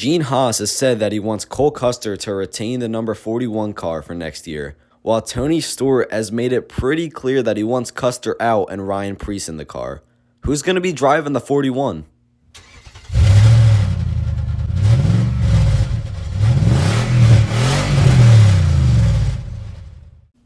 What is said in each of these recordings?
Gene Haas has said that he wants Cole Custer to retain the number 41 car for next year, while Tony Stewart has made it pretty clear that he wants Custer out and Ryan Preece in the car. Who's going to be driving the 41?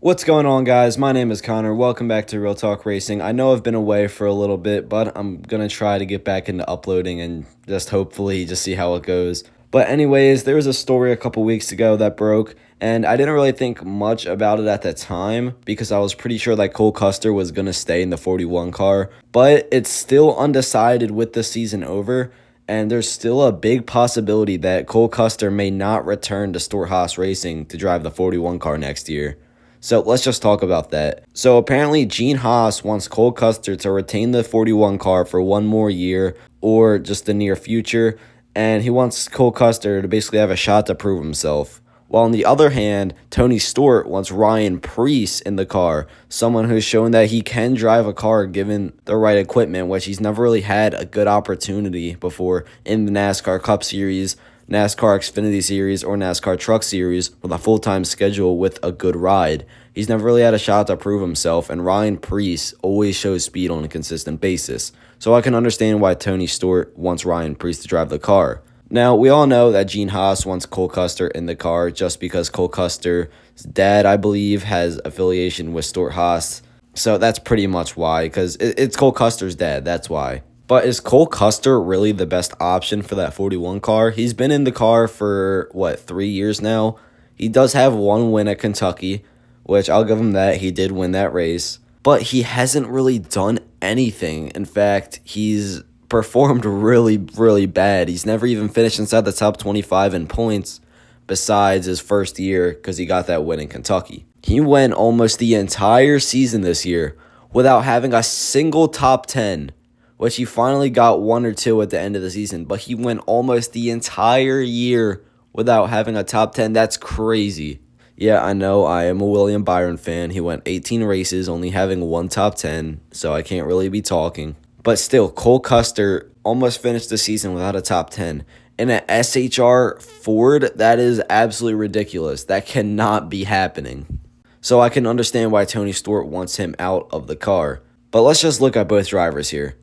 What's going on, guys? My name is Connor. Welcome back to Real Talk Racing. I know I've been away for a little bit, but I'm going to try to get back into uploading and just hopefully just see how it goes. But anyways, there was a story a couple weeks ago that broke, and I didn't really think much about it at the time because I was pretty sure that Cole Custer was going to stay in the 41 car. But it's still undecided with the season over, and there's still a big possibility that Cole Custer may not return to Stewart-Haas Racing to drive the 41 car next year. So let's just talk about that. So apparently Gene Haas wants Cole Custer to retain the 41 car for one more year or just the near future, and he wants Cole Custer to basically have a shot to prove himself. While on the other hand, Tony Stewart wants Ryan Preece in the car, someone who's shown that he can drive a car given the right equipment, which he's never really had a good opportunity before in the NASCAR Cup Series, NASCAR Xfinity Series, or NASCAR Truck Series with a full-time schedule with a good ride. He's never really had a shot to prove himself, and Ryan Preece always shows speed on a consistent basis. So I can understand why Tony Stewart wants Ryan Preece to drive the car. Now, we all know that Gene Haas wants Cole Custer in the car just because Cole Custer's dad, I believe, has affiliation with Stewart-Haas. So that's pretty much why, because it's Cole Custer's dad, that's why. But is Cole Custer really the best option for that 41 car? He's been in the car for, 3 years now? He does have one win at Kentucky, which I'll give him that. He did win that race. But he hasn't really done anything. In fact, he's performed really, really bad. He's never even finished inside the top 25 in points besides his first year because he got that win in Kentucky. He went almost the entire season this year without having a single top 10. Which he finally got one or two at the end of the season, but he went almost the entire year without having a top 10. That's crazy. Yeah, I know, I am a William Byron fan. He went 18 races, only having one top 10, so I can't really be talking. But still, Cole Custer almost finished the season without a top 10. In an SHR Ford, that is absolutely ridiculous. That cannot be happening. So I can understand why Tony Stewart wants him out of the car. But let's just look at both drivers here.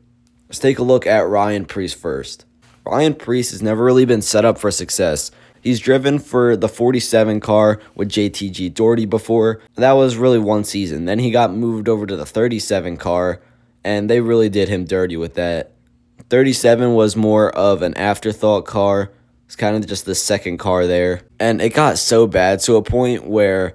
Let's take a look at Ryan Preece first. Ryan Preece has never really been set up for success. He's driven for the 47 car with JTG Doherty before. That was really one season. Then he got moved over to the 37 car, and they really did him dirty with that. 37 was more of an afterthought car. It's kind of just the second car there. And it got so bad to a point where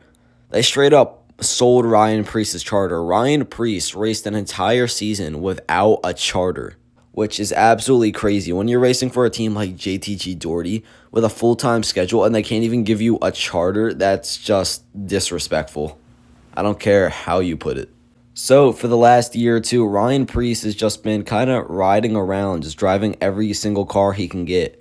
they straight up sold Ryan Preece's charter. Ryan Preece raced an entire season without a charter, which is absolutely crazy. When you're racing for a team like JTG Doherty with a full-time schedule and they can't even give you a charter, that's just disrespectful. I don't care how you put it. So for the last year or two, Ryan Preece has just been kind of riding around, just driving every single car he can get.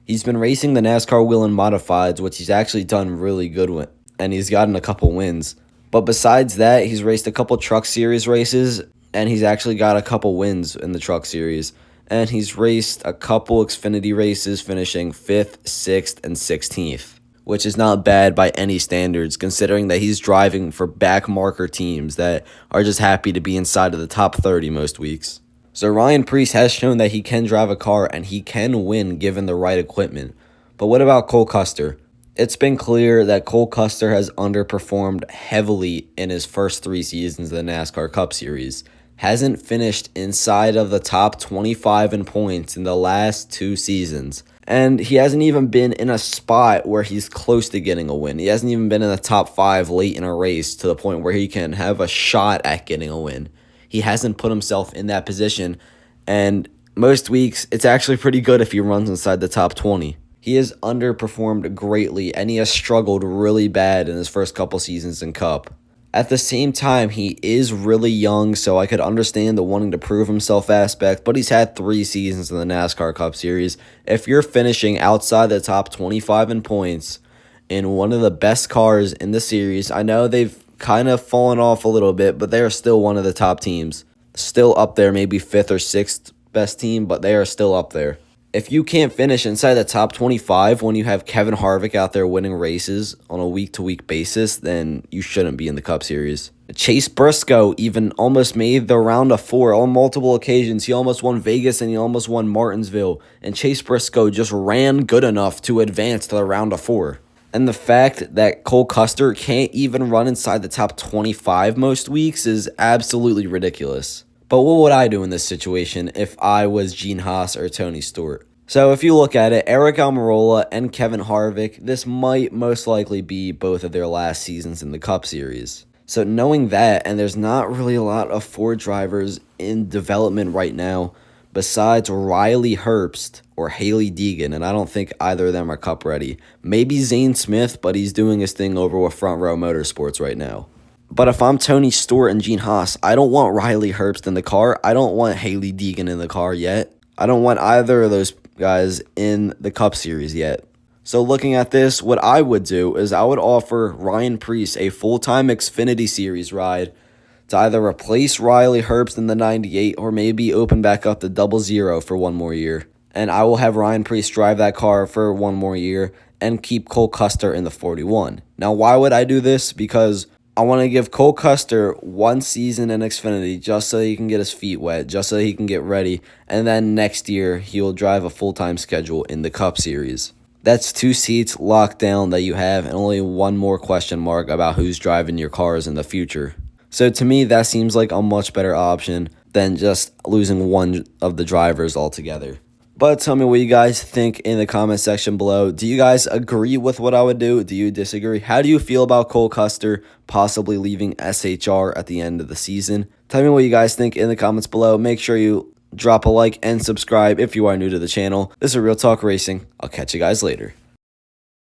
He's been racing the NASCAR Wheel and Modifieds, which he's actually done really good with, and he's gotten a couple wins. But besides that, he's raced a couple Truck Series races, and he's actually got a couple wins in the Truck Series. And he's raced a couple Xfinity races, finishing 5th, 6th, and 16th, which is not bad by any standards, considering that he's driving for backmarker teams that are just happy to be inside of the top 30 most weeks. So Ryan Preece has shown that he can drive a car, and he can win given the right equipment. But what about Cole Custer? It's been clear that Cole Custer has underperformed heavily in his first 3 seasons of the NASCAR Cup Series. Hasn't finished inside of the top 25 in points in the last 2 seasons. And he hasn't even been in a spot where he's close to getting a win. He hasn't even been in the top 5 late in a race to the point where he can have a shot at getting a win. He hasn't put himself in that position. And most weeks, it's actually pretty good if he runs inside the top 20. He has underperformed greatly, and he has struggled really bad in his first couple seasons in Cup. At the same time, he is really young, so I could understand the wanting to prove himself aspect, but he's had 3 seasons in the NASCAR Cup Series. If you're finishing outside the top 25 in points in one of the best cars in the series, I know they've kind of fallen off a little bit, but they are still one of the top teams. Still up there, maybe 5th or 6th best team, but they are still up there. If you can't finish inside the top 25 when you have Kevin Harvick out there winning races on a week-to-week basis, then you shouldn't be in the Cup Series. Chase Briscoe even almost made the round of 4 on multiple occasions. He almost won Vegas and he almost won Martinsville. And Chase Briscoe just ran good enough to advance to the round of 4. And the fact that Cole Custer can't even run inside the top 25 most weeks is absolutely ridiculous. But what would I do in this situation if I was Gene Haas or Tony Stewart? So if you look at it, Eric Almirola and Kevin Harvick, this might most likely be both of their last seasons in the Cup Series. So knowing that, and there's not really a lot of Ford drivers in development right now, besides Riley Herbst or Haley Deegan, and I don't think either of them are Cup ready. Maybe Zane Smith, but he's doing his thing over with Front Row Motorsports right now. But if I'm Tony Stewart and Gene Haas, I don't want Riley Herbst in the car. I don't want Haley Deegan in the car yet. I don't want either of those guys in the Cup Series yet. So looking at this, what I would do is I would offer Ryan Preece a full-time Xfinity Series ride to either replace Riley Herbst in the 98 or maybe open back up the 00 for one more year. And I will have Ryan Preece drive that car for one more year and keep Cole Custer in the 41. Now, why would I do this? Because I want to give Cole Custer one season in Xfinity just so he can get his feet wet, just so he can get ready, and then next year he will drive a full-time schedule in the Cup Series. That's 2 seats locked down that you have and only one more question mark about who's driving your cars in the future. So to me, that seems like a much better option than just losing one of the drivers altogether. But tell me what you guys think in the comment section below. Do you guys agree with what I would do? Do you disagree? How do you feel about Cole Custer possibly leaving SHR at the end of the season? Tell me what you guys think in the comments below. Make sure you drop a like and subscribe if you are new to the channel. This is Real Talk Racing. I'll catch you guys later.